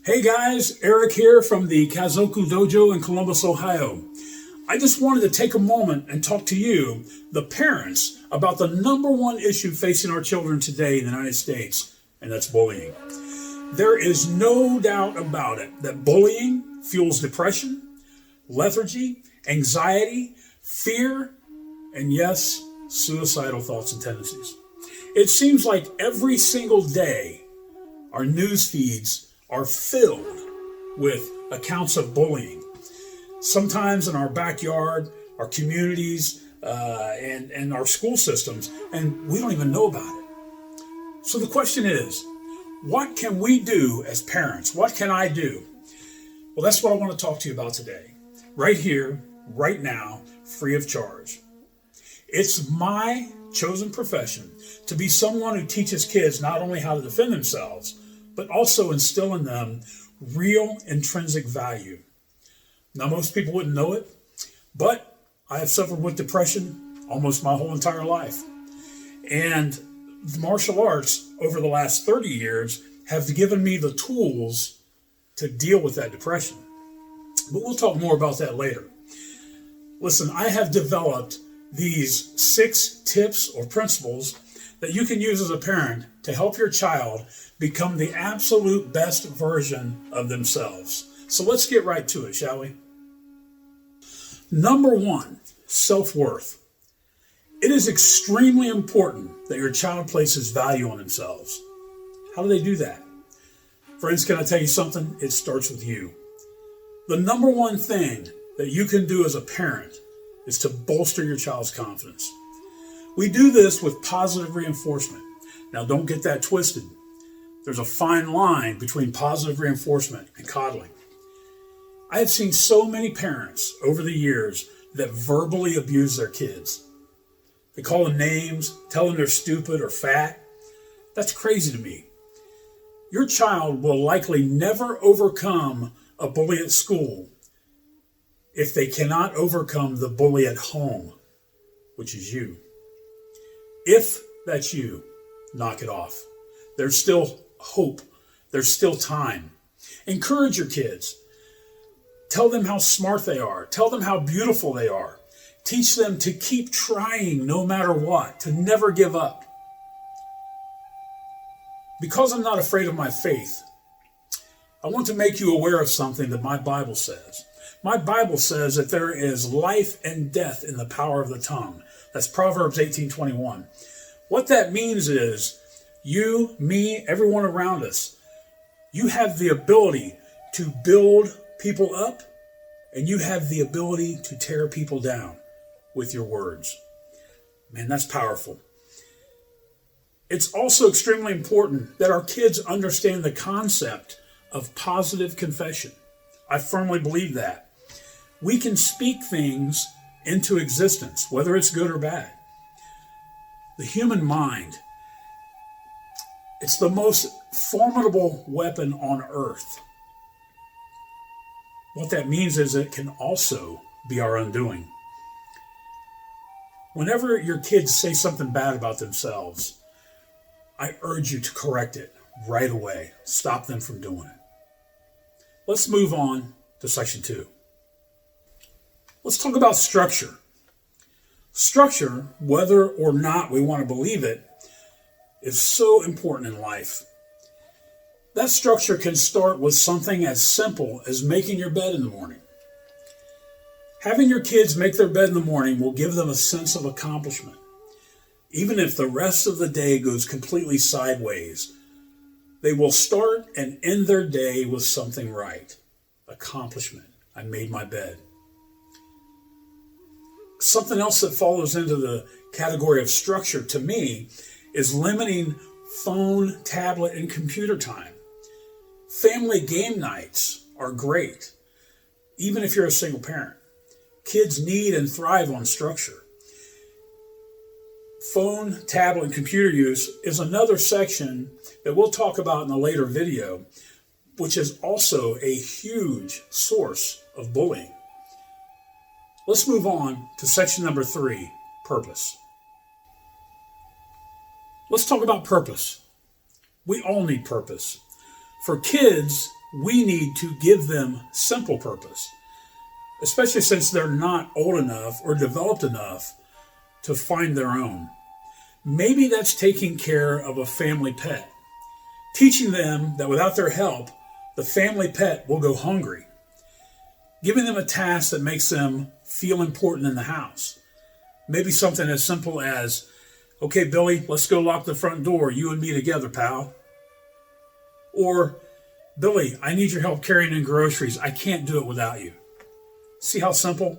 Hey guys, Eric here from the Kazoku Dojo in Columbus, Ohio. I just wanted to take a moment and talk to you, the parents, about the number one issue facing our children today in the United States, and that's bullying. There is no doubt about it that bullying fuels depression, lethargy, anxiety, fear, and yes, suicidal thoughts and tendencies. It seems like every single day our news feeds are filled with accounts of bullying. Sometimes in our backyard, our communities, and our school systems, and we don't even know about it. So the question is, what can we do as parents? What can I do? Well, that's what I want to talk to you about today. Right here, right now, free of charge. It's my chosen profession to be someone who teaches kids not only how to defend themselves, but also instill in them real intrinsic value. Now, most people wouldn't know it, but I have suffered with depression almost my whole entire life. And the martial arts over the last 30 years have given me the tools to deal with that depression. But we'll talk more about that later. Listen, I have developed these 6 tips or principles that you can use as a parent to help your child become the absolute best version of themselves. So let's get right to it, shall we? Number 1, self-worth. It is extremely important that your child places value on themselves. How do they do that? Friends, can I tell you something? It starts with you. The number one thing that you can do as a parent is to bolster your child's confidence. We do this with positive reinforcement. Now, don't get that twisted. There's a fine line between positive reinforcement and coddling. I have seen so many parents over the years that verbally abuse their kids. They call them names, tell them they're stupid or fat. That's crazy to me. Your child will likely never overcome a bully at school if they cannot overcome the bully at home, which is you. If that's you, knock it off. There's still hope. There's still time. Encourage your kids. Tell them how smart they are. Tell them how beautiful they are. Teach them to keep trying no matter what, to never give up. Because I'm not afraid of my faith, I want to make you aware of something that my Bible says. My Bible says that there is life and death in the power of the tongue. That's Proverbs 18:21. What that means is you, me, everyone around us, you have the ability to build people up, and you have the ability to tear people down with your words. Man, that's powerful. It's also extremely important that our kids understand the concept of positive confession. I firmly believe that. We can speak things into existence, whether it's good or bad. The human mind, it's the most formidable weapon on earth. What that means is it can also be our undoing. Whenever your kids say something bad about themselves, I urge you to correct it right away. Stop them from doing it. Let's move on to section 2. Let's talk about structure. Structure, whether or not we want to believe it, is so important in life. That structure can start with something as simple as making your bed in the morning. Having your kids make their bed in the morning will give them a sense of accomplishment. Even if the rest of the day goes completely sideways, they will start and end their day with something right. Accomplishment. I made my bed. Something else that follows into the category of structure to me is limiting phone, tablet, and computer time. Family game nights are great, even if you're a single parent. Kids need and thrive on structure. Phone, tablet, and computer use is another section that we'll talk about in a later video, which is also a huge source of bullying. Let's move on to section number 3, purpose. Let's talk about purpose. We all need purpose. For kids, we need to give them simple purpose, especially since they're not old enough or developed enough to find their own. Maybe that's taking care of a family pet, teaching them that without their help, the family pet will go hungry, giving them a task that makes them feel important in the house. Maybe something as simple as, okay, Billy, let's go lock the front door, you and me together, pal. Or, Billy, I need your help carrying in groceries. I can't do it without you. See how simple?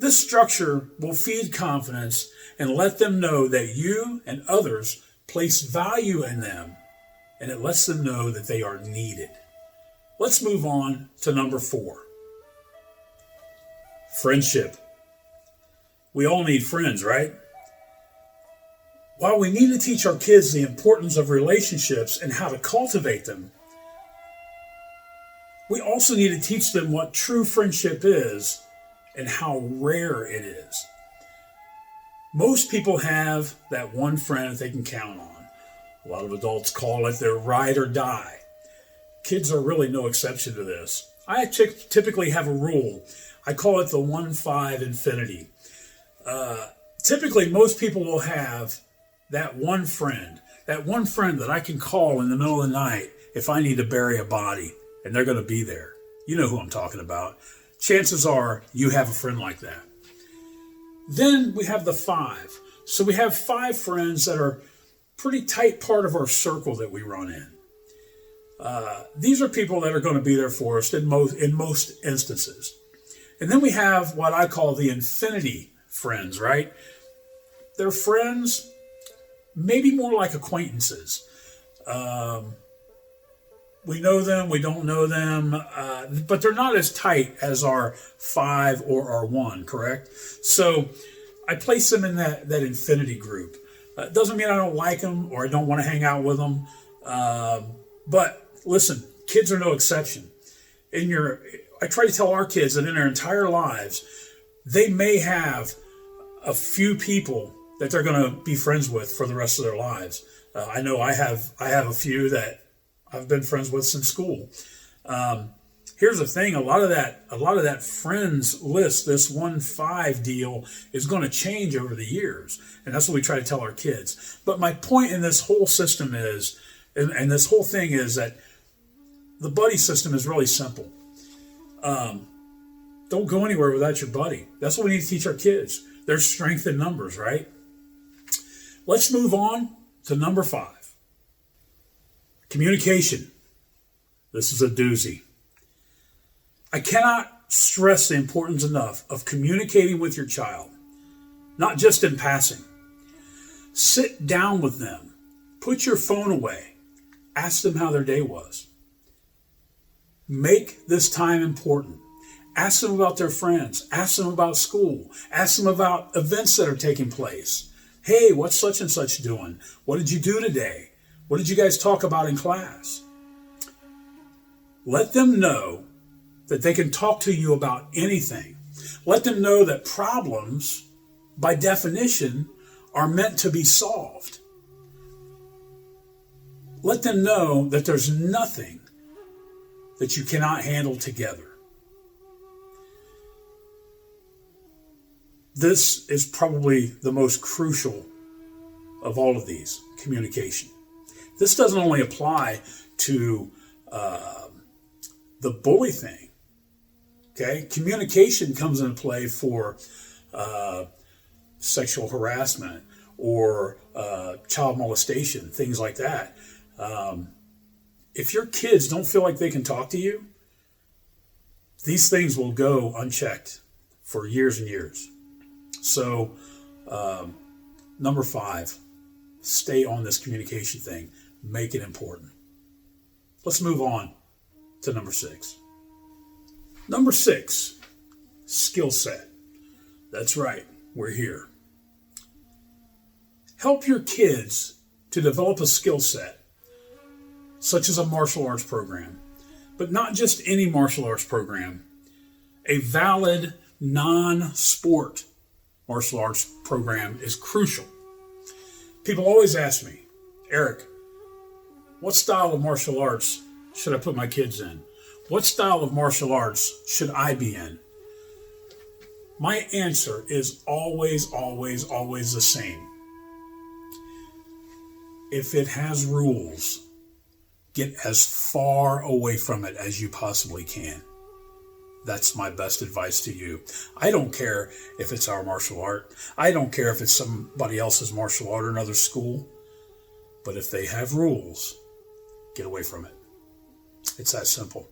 This structure will feed confidence and let them know that you and others place value in them, and it lets them know that they are needed. Let's move on to number 4. Friendship. We all need friends, right? While we need to teach our kids the importance of relationships and how to cultivate them, we also need to teach them what true friendship is and how rare it is. Most people have that one friend that they can count on. A lot of adults call it their ride or die. Kids are really no exception to this. I typically have a rule. I call it the 1-5 infinity. Typically, most people will have that one friend that I can call in the middle of the night if I need to bury a body, and they're going to be there. You know who I'm talking about. Chances are you have a friend like that. Then we have the 5. So we have 5 friends that are pretty tight part of our circle that we run in. These are people that are going to be there for us in most instances. And then we have what I call the infinity friends, right? They're friends, maybe more like acquaintances. We know them, we don't know them, but they're not as tight as our 5 or our 1, correct? So I place them in that infinity group. It doesn't mean I don't like them or I don't want to hang out with them. But listen, kids are no exception. I try to tell our kids that in their entire lives, they may have a few people that they're going to be friends with for the rest of their lives. I know I have a few that I've been friends with since school. Here's the thing: a lot of that friends list, this 1-5 deal, is going to change over the years, and that's what we try to tell our kids. But my point in this whole system is, and this whole thing is that the buddy system is really simple. Don't go anywhere without your buddy. That's what we need to teach our kids. There's strength in numbers, right? Let's move on to number 5. Communication. This is a doozy. I cannot stress the importance enough of communicating with your child, not just in passing. Sit down with them. Put your phone away. Ask them how their day was. Make this time important. Ask them about their friends. Ask them about school. Ask them about events that are taking place. Hey, what's such and such doing? What did you do today? What did you guys talk about in class? Let them know that they can talk to you about anything. Let them know that problems, by definition, are meant to be solved. Let them know that there's nothing that you cannot handle together. This is probably the most crucial of all of these, communication. This doesn't only apply to the bully thing. Okay, communication comes into play for sexual harassment or child molestation, things like that. If your kids don't feel like they can talk to you, these things will go unchecked for years and years. So, number 5, stay on this communication thing. Make it important. Let's move on to number 6. Number 6, skill set. That's right, we're here. Help your kids to develop a skill set, such as a martial arts program, but not just any martial arts program, a valid non-sport martial arts program is crucial. People always ask me, Eric, what style of martial arts should I put my kids in? What style of martial arts should I be in? My answer is always, always, always the same. If it has rules, get as far away from it as you possibly can. That's my best advice to you. I don't care if it's our martial art. I don't care if it's somebody else's martial art or another school. But if they have rules, get away from it. It's that simple.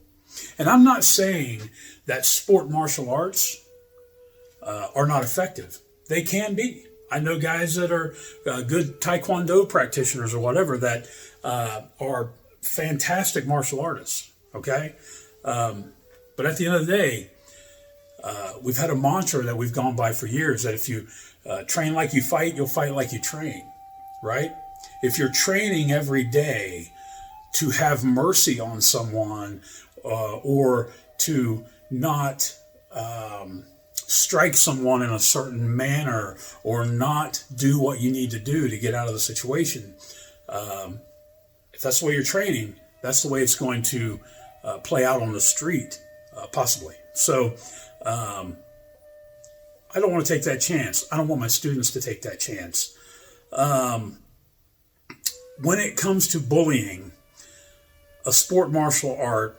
And I'm not saying that sport martial arts are not effective. They can be. I know guys that are good Taekwondo practitioners or whatever that are fantastic martial artists, okay? But at the end of the day, we've had a mantra that we've gone by for years, that if you train like you fight, you'll fight like you train, right? If you're training every day to have mercy on someone or to not strike someone in a certain manner or not do what you need to do to get out of the situation, if that's the way you're training, that's the way it's going to play out on the street, possibly. So I don't want to take that chance. I don't want my students to take that chance. When it comes to bullying, a sport martial art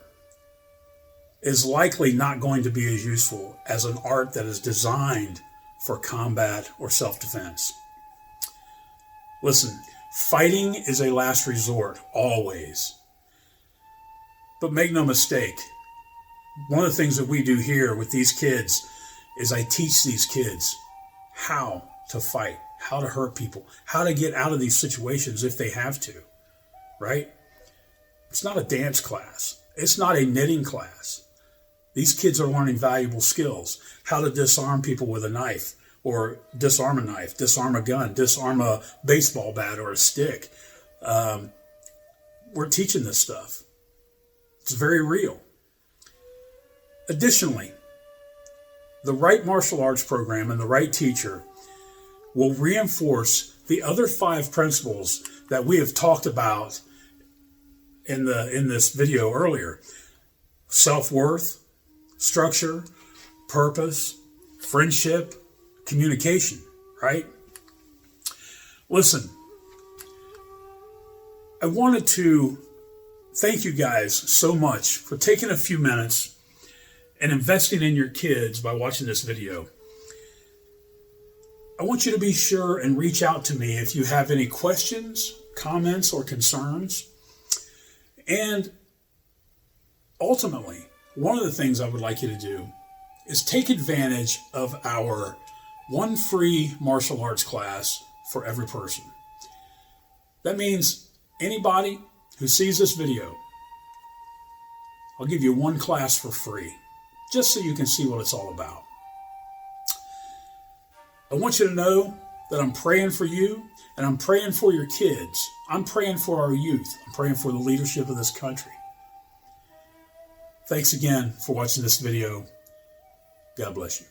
is likely not going to be as useful as an art that is designed for combat or self-defense. Listen, fighting is a last resort, always. But make no mistake, one of the things that we do here with these kids is I teach these kids how to fight, how to hurt people, how to get out of these situations if they have to, right? It's not a dance class. It's not a knitting class. These kids are learning valuable skills, how to disarm people with a knife, or disarm a knife, disarm a gun, disarm a baseball bat or a stick. We're teaching this stuff. It's very real. Additionally, the right martial arts program and the right teacher will reinforce the other 5 principles that we have talked about in this video earlier. Self-worth, structure, purpose, friendship, communication, right? Listen, I wanted to thank you guys so much for taking a few minutes and investing in your kids by watching this video. I want you to be sure and reach out to me if you have any questions, comments, or concerns. And ultimately, one of the things I would like you to do is take advantage of our one free martial arts class for every person. That means anybody who sees this video, I'll give you one class for free, just so you can see what it's all about. I want you to know that I'm praying for you, and I'm praying for your kids. I'm praying for our youth. I'm praying for the leadership of this country. Thanks again for watching this video. God bless you.